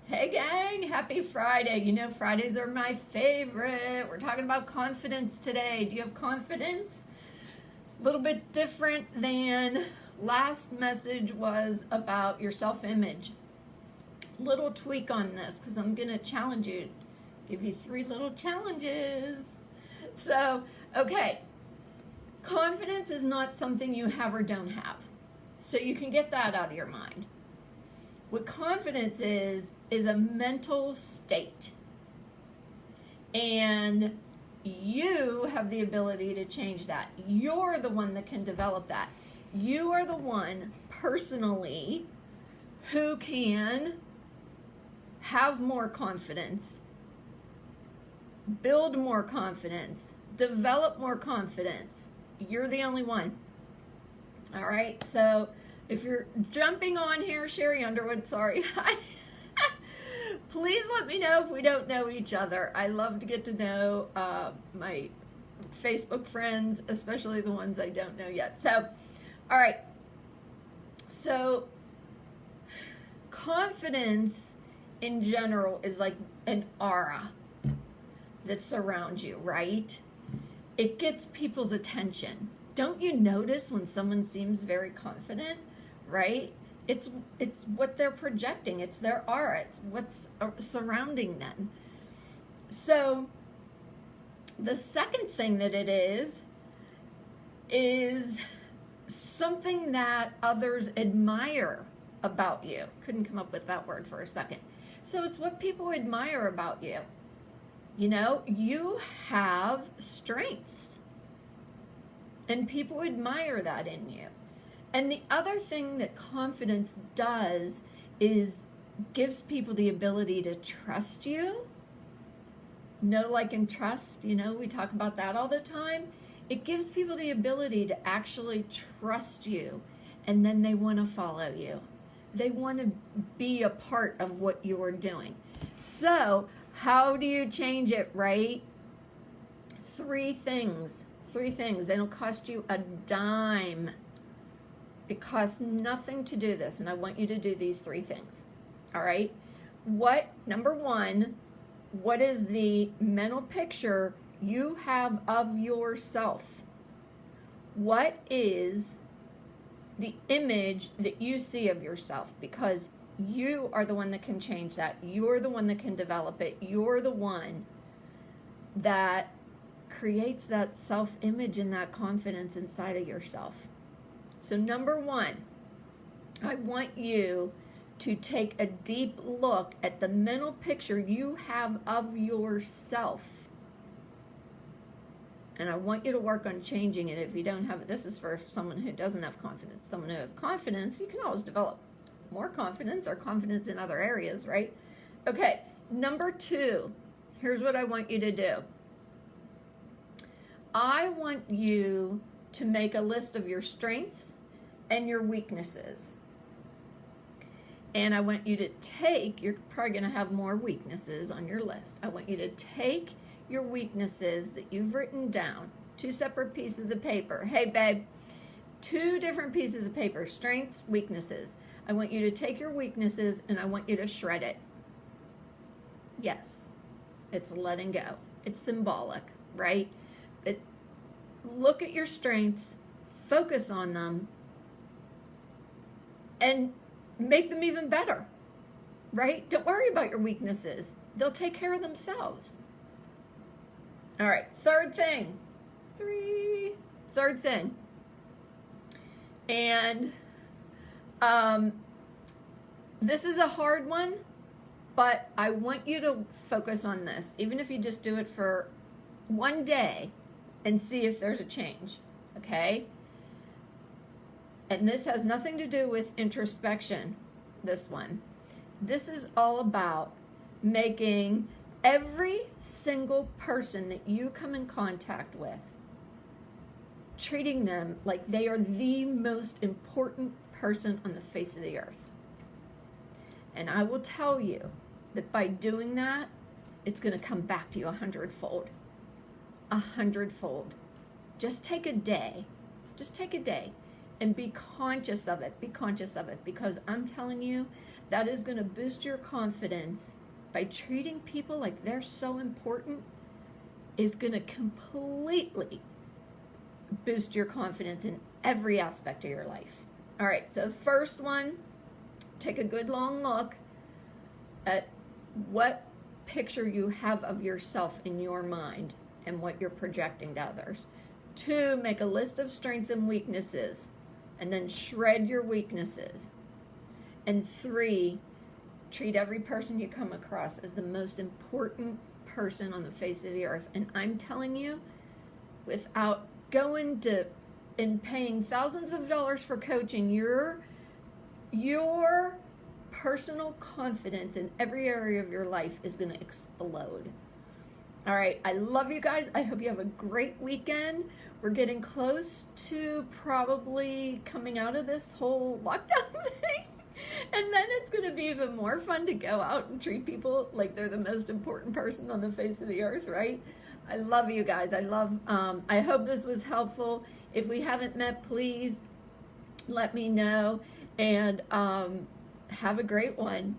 Hey gang, happy Friday. You know, Fridays are my favorite. We're talking about confidence today. Do you have confidence? A little bit different than last message was about your self-image. Little tweak on this because I'm going to challenge you. Give you 3 little challenges. So, okay. Confidence is not something you have or don't have. So you can get that out of your mind. What confidence is a mental state. And you have the ability to change that. You're the one that can develop that. You are the one personally who can have more confidence, build more confidence, develop more confidence. You're the only one. All right, so if you're jumping on here, Sherry Underwood, sorry. Please let me know if we don't know each other. I love to get to know my Facebook friends, especially the ones I don't know yet. So, all right. So, confidence in general is like an aura that surrounds you, right? It gets people's attention. Don't you notice when someone seems very confident, right? It's what they're projecting. It's their aura. It's what's surrounding them. So the second thing that it is something that others admire about you. Couldn't come up with that word for a second. So it's what people admire about you. You know, you have strengths, and people admire that in you. And the other thing that confidence does is gives people the ability to trust you. Know, like, and trust, you know, we talk about that all the time. It gives people the ability to actually trust you, and then they want to follow you. They want to be a part of what you're doing. So, how do you change it, right? 3 things. 3 things. It'll cost you a dime. It costs nothing to do this, and I want you to do these 3 things. All right? Number 1, what is the mental picture you have of yourself? What is the image that you see of yourself? Because you are the one that can change that. You're the one that can develop it. You're the one that creates that self-image and that confidence inside of yourself. So number 1, I want you to take a deep look at the mental picture you have of yourself. And I want you to work on changing it if you don't have it. This is for someone who doesn't have confidence. Someone who has confidence, you can always develop more confidence or confidence in other areas, right? Okay, number 2, here's what I want you to do. I want you to make a list of your strengths and your weaknesses. And I want you to take, you're probably going to have more weaknesses on your list. I want you to take your weaknesses that you've written down, 2 separate pieces of paper. Hey, babe, 2 different pieces of paper, strengths, weaknesses. I want you to take your weaknesses and I want you to shred it. Yes, it's letting go. It's symbolic, right? Look at your strengths, focus on them, and make them even better, right? Don't worry about your weaknesses. They'll take care of themselves. All right, third thing. Third thing. And this is a hard one, but I want you to focus on this, even if you just do it for 1 day and see if there's a change, okay? And this has nothing to do with introspection, this one. This is all about making every single person that you come in contact with, treating them like they are the most important person on the face of the earth. And I will tell you that by doing that, it's going to come back to you 100-fold. 100-fold. Just take a day. And be conscious of it. Be conscious of it, because I'm telling you, that is going to boost your confidence by treating people like they're so important, is going to completely boost your confidence in every aspect of your life. All right, so first one, take a good long look at what picture you have of yourself in your mind and what you're projecting to others. 2, make a list of strengths and weaknesses, and then shred your weaknesses. And 3, treat every person you come across as the most important person on the face of the earth. And I'm telling you, without going to and paying thousands of dollars for coaching, your personal confidence in every area of your life is going to explode. All right, I love you guys. I hope you have a great weekend. We're getting close to probably coming out of this whole lockdown thing. And then it's going to be even more fun to go out and treat people like they're the most important person on the face of the earth, right? I love you guys. I hope this was helpful. If we haven't met, please let me know. And have a great one.